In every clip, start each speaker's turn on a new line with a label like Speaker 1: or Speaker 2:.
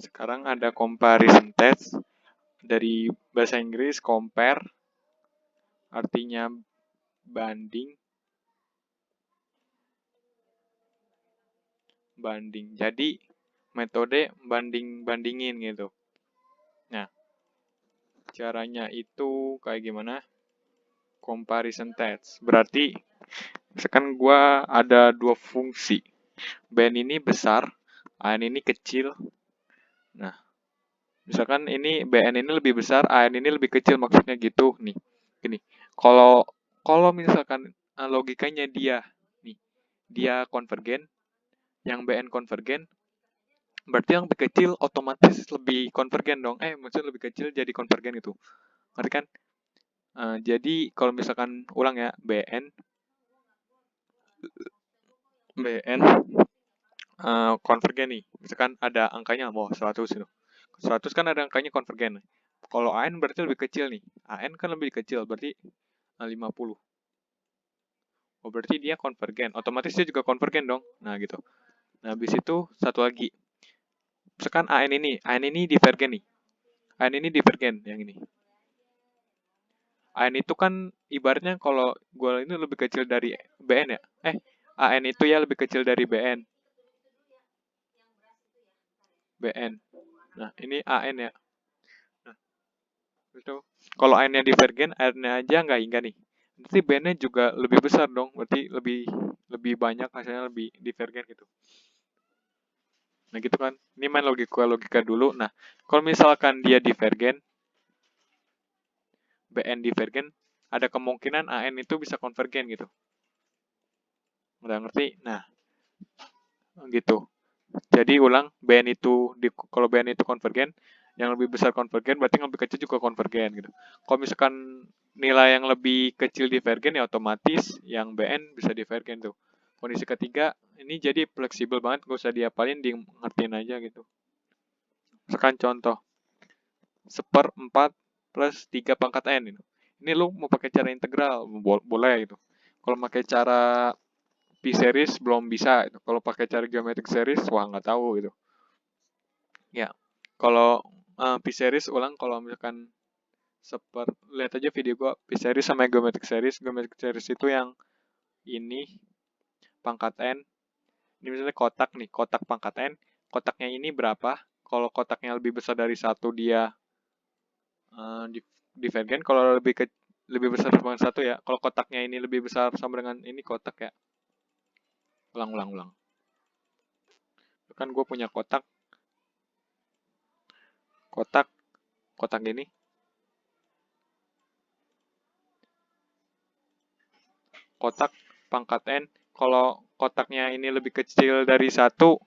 Speaker 1: Sekarang ada comparison test. Dari bahasa Inggris, compare, artinya banding. Jadi, metode banding-bandingin gitu. Nah, caranya itu kayak gimana? Comparison test. Berarti, misalkan gua ada dua fungsi. BN ini besar, AN ini kecil. Nah, misalkan ini BN ini lebih besar, AN ini lebih kecil, maksudnya gitu nih. Gini, kalau kalau misalkan logikanya dia konvergen, yang BN konvergen, berarti yang lebih kecil otomatis lebih konvergen dong. Maksudnya lebih kecil jadi konvergen itu. Ngerti kan? Jadi kalau misalkan ulang ya, BN konvergen nih. Misalkan ada angkanya, 100 itu. 100 kan ada angkanya konvergen. Kalau AN berarti lebih kecil nih. AN kan lebih kecil, berarti 50. Oh, berarti dia konvergen. Otomatis dia juga konvergen dong. Nah, gitu. Nah, habis itu satu lagi. Misalkan AN ini divergen nih. AN ini divergen, yang ini. AN itu kan ibaratnya kalau gue ini lebih kecil dari BN ya. AN itu ya lebih kecil dari BN. BN. Nah, ini AN ya. Nah, itu. Kalau AN-nya divergen, AN-nya aja nggak hingga nih. Berarti BN-nya juga lebih besar dong. Berarti lebih banyak hasilnya lebih divergen gitu. Nah, gitu kan. Ini main logika dulu. Nah, kalau misalkan dia divergen, BN divergen, ada kemungkinan AN itu bisa konvergen gitu. Udah ngerti? Nah, gitu. Jadi ulang, kalau BN itu konvergen, yang lebih besar konvergen, berarti yang lebih kecil juga konvergen gitu. Kalau misalkan nilai yang lebih kecil divergen, ya otomatis yang BN bisa divergen tuh. Kondisi ketiga, ini jadi fleksibel banget, gak usah diapalin, di ngertiin aja gitu. Misalkan contoh, 1/4 plus 3 pangkat N. Ini lu mau pakai cara integral, boleh gitu. Kalau pakai cara P-series belum bisa. Gitu. Kalau pakai cara geometric series, wah nggak tahu gitu. Ya, kalau P-series ulang, kalau misalkan lihat aja video gua P-series sama geometric series. Geometric series itu yang ini pangkat N. Ini misalnya kotak nih, kotak pangkat N. Kotaknya ini berapa? Kalau kotaknya lebih besar dari 1, dia divergen. Kalau lebih besar sama 1 ya. Kalau kotaknya ini lebih besar sama dengan ini kotak ya. Ulang. Kan gue punya kotak ini. Kotak pangkat N. Kalau kotaknya ini lebih kecil dari 1,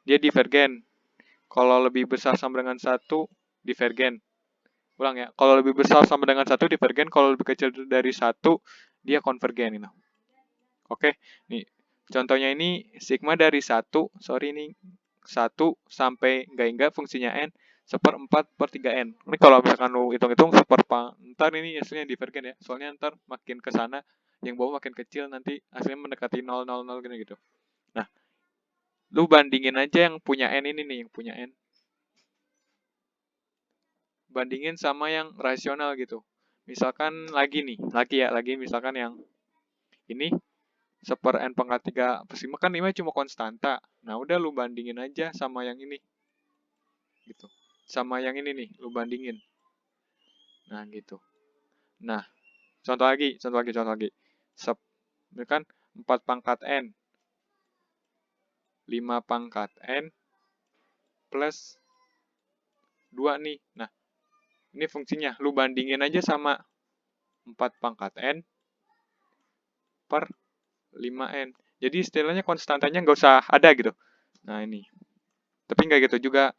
Speaker 1: dia divergen. Kalau lebih besar sama dengan 1, divergen. Ulang ya. Kalau lebih besar sama dengan 1, divergen. Kalau lebih kecil dari 1, dia konvergen. Gitu. Oke. Nih, contohnya ini sigma dari 1. Sorry, ini 1 sampai enggak fungsinya N. 1/4/3N. Ini kalau misalkan lu hitung-hitung ntar ini hasilnya divergen ya. Soalnya ntar makin ke sana, yang bawah makin kecil, nanti hasilnya mendekati 0, 0, 0 gitu. Nah, lu bandingin aja yang punya N ini nih, yang punya N. Bandingin sama yang rasional gitu. Misalkan lagi misalkan yang ini 1/n⁻3 per 5 kan 5 cuma konstanta. Nah, udah lu bandingin aja sama yang ini. Gitu. Sama yang ini nih, lu bandingin. Nah, gitu. Nah, contoh lagi. Ini kan 4 pangkat N. 5 pangkat N plus 2 nih. Nah, ini fungsinya. Lu bandingin aja sama 4 pangkat N per 5N. Jadi istilahnya konstantanya nggak usah ada gitu. Nah, ini. Tapi nggak gitu juga.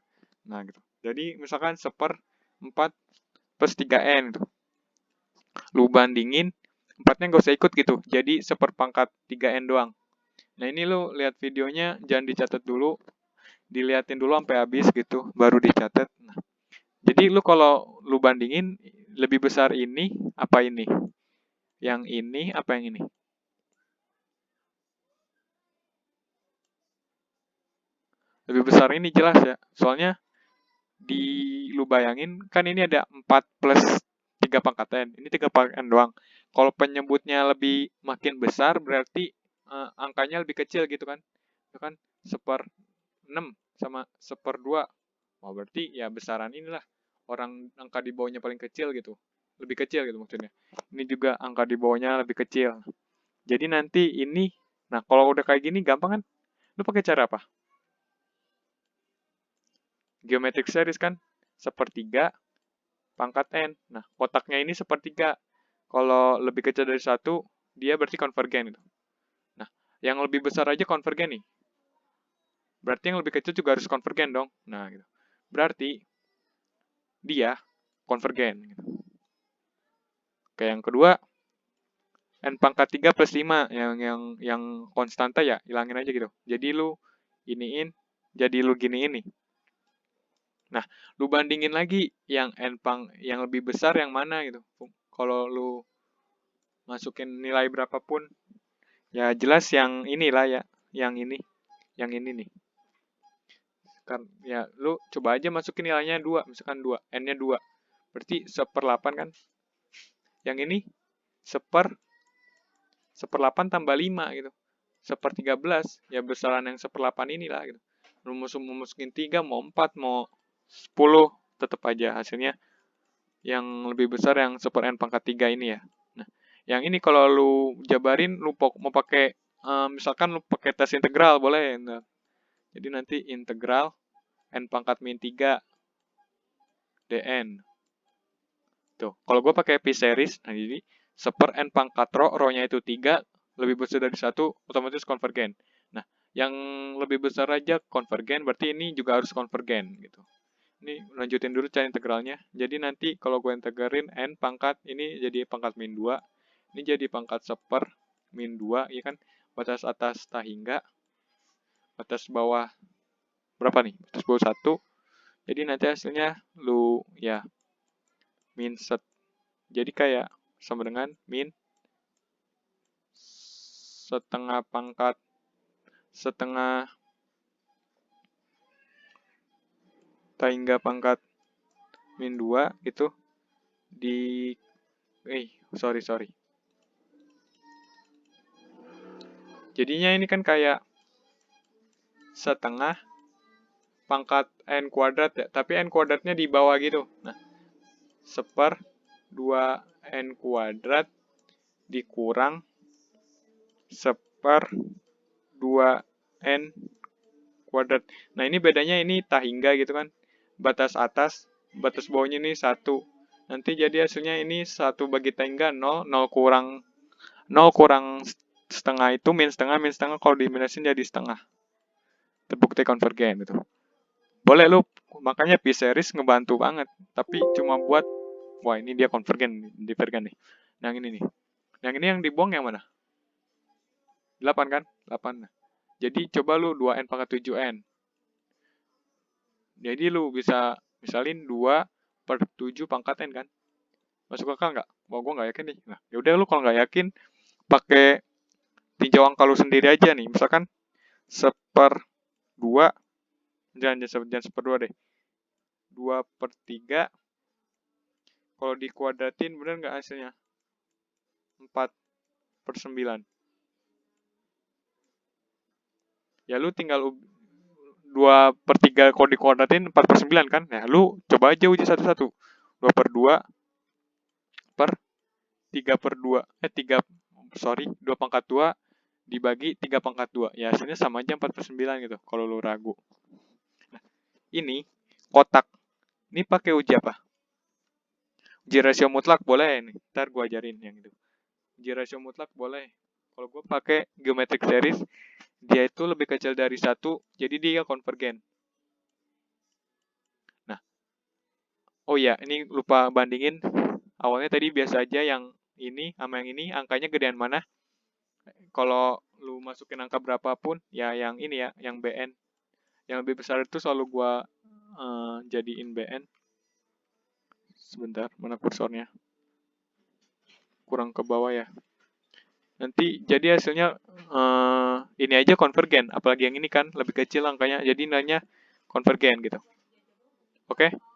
Speaker 1: Nah, gitu. Jadi misalkan 1/4 plus 3N gitu. Lu bandingin, 4-nya nggak usah ikut gitu. Jadi 1/pangkat 3N doang. Nah, ini lu lihat videonya, jangan dicatat dulu. Diliatin dulu sampai habis gitu, baru dicatat. Nah, jadi lu kalau lu bandingin, lebih besar ini apa ini? Yang ini apa yang ini? Lebih besar ini jelas ya. Soalnya lu bayangin, kan ini ada 4 plus 3 pangkat n. Ini 3 pangkat n doang. Kalau penyebutnya lebih makin besar, berarti angkanya lebih kecil gitu kan. Itu kan 1/6 sama 1/2. Oh, berarti ya besaran inilah. Orang angka di bawahnya paling kecil gitu. Lebih kecil gitu maksudnya. Ini juga angka di bawahnya lebih kecil. Jadi nanti ini, nah kalau udah kayak gini gampang kan? Lu pakai cara apa? Geometric series kan? 1/3 pangkat n. Nah, kotaknya ini 1/3. Kalau lebih kecil dari 1, dia berarti konvergen gitu. Nah, yang lebih besar aja konvergen nih. Berarti yang lebih kecil juga harus konvergen dong. Nah, gitu. Berarti dia konvergen gitu. Oke, yang kedua, n pangkat 3 plus 5 yang konstanta ya, hilangin aja gitu. Jadi lu iniin, jadi lu giniin nih. Nah, lu bandingin lagi yang yang lebih besar yang mana gitu. Kalau lu masukin nilai berapapun, ya jelas yang inilah ya, yang ini nih. Kan ya lu coba aja masukin nilainya 2, misalkan 2, n-nya 2. Berarti 1/8 kan? Yang ini 1/8 tambah 5 gitu. 1/13, ya besaran yang 1/8 inilah gitu. Lu masukin 3, mau 4, mau 10, tetap aja hasilnya yang lebih besar yang 1/n pangkat 3 ini ya. Nah, yang ini kalau lu jabarin, lu mau pakai, misalkan lu pakai tes integral, boleh. Nah, jadi nanti integral n pangkat min 3 dn. Tuh, kalau gue pakai p-series, nah jadi 1/n pangkat rho-nya itu 3, lebih besar dari 1, otomatis konvergen. Nah, yang lebih besar aja konvergen, berarti ini juga harus konvergen gitu. Ini lanjutin dulu cara integralnya. Jadi nanti kalau gue integrarin n pangkat, ini jadi pangkat min 2, ini jadi pangkat 1/min 2, ya kan? Batas atas tak hingga, batas bawah berapa nih? Batas bawah 1. Jadi nanti hasilnya lu ya min set. Jadi kayak sama dengan min setengah pangkat setengah tak hingga pangkat min 2 itu di sorry. Jadinya ini kan kayak setengah pangkat n kuadrat ya, tapi n kuadratnya di bawah gitu. Nah, 1/2 n kuadrat dikurang 1/2 n kuadrat. Nah, ini bedanya ini tak hingga gitu kan. Batas atas, batas bawahnya ini 1. Nanti jadi hasilnya ini 1 bagi tak hingga 0, 0 kurang setengah itu min setengah, kalau diminusin jadi setengah. Terbukti konvergen gitu. Boleh lu, makanya p-series ngebantu banget. Tapi cuma buat, wah ini dia konvergen, divergen nih. Yang ini nih. Yang ini yang dibuang yang mana? 8 kan? 8. Nah. Jadi coba lu 2n pangkat 7n. Jadi lu bisa misalin 2/7 pangkat n kan? Masuk akal nggak? Wah, gue nggak yakin nih. Nah, yaudah lu kalau nggak yakin, pakai tinjau angka lu sendiri aja nih. Misalkan 1/2, jangan 1/2 deh. 2/3, kalau dikuadratin bener nggak hasilnya? 4/9. Ya lu tinggal 2/3 kalau dikuadratin 4/9 kan? Nah, lu coba aja uji satu-satu. 2/2 per 3/2. 2/2 dibagi 3/2. Ya hasilnya sama aja 4/9 gitu, kalau lu ragu. Nah, ini kotak. Ini pakai uji apa? Uji rasio mutlak boleh nih. Ntar gue ajarin yang itu. Uji rasio mutlak boleh. Kalau gue pakai geometric series, dia itu lebih kecil dari 1, jadi dia konvergen. Nah, oh iya, ini lupa bandingin. Awalnya tadi biasa aja yang ini sama yang ini, angkanya gedean mana? Kalau lu masukin angka berapapun, ya yang ini ya, yang BN. Yang lebih besar itu selalu gue jadiin BN. Sebentar, mana kursornya? Kurang ke bawah ya. Nanti jadi hasilnya ini aja konvergen, apalagi yang ini kan lebih kecil angkanya, jadi nilainya konvergen gitu. Oke. Oke?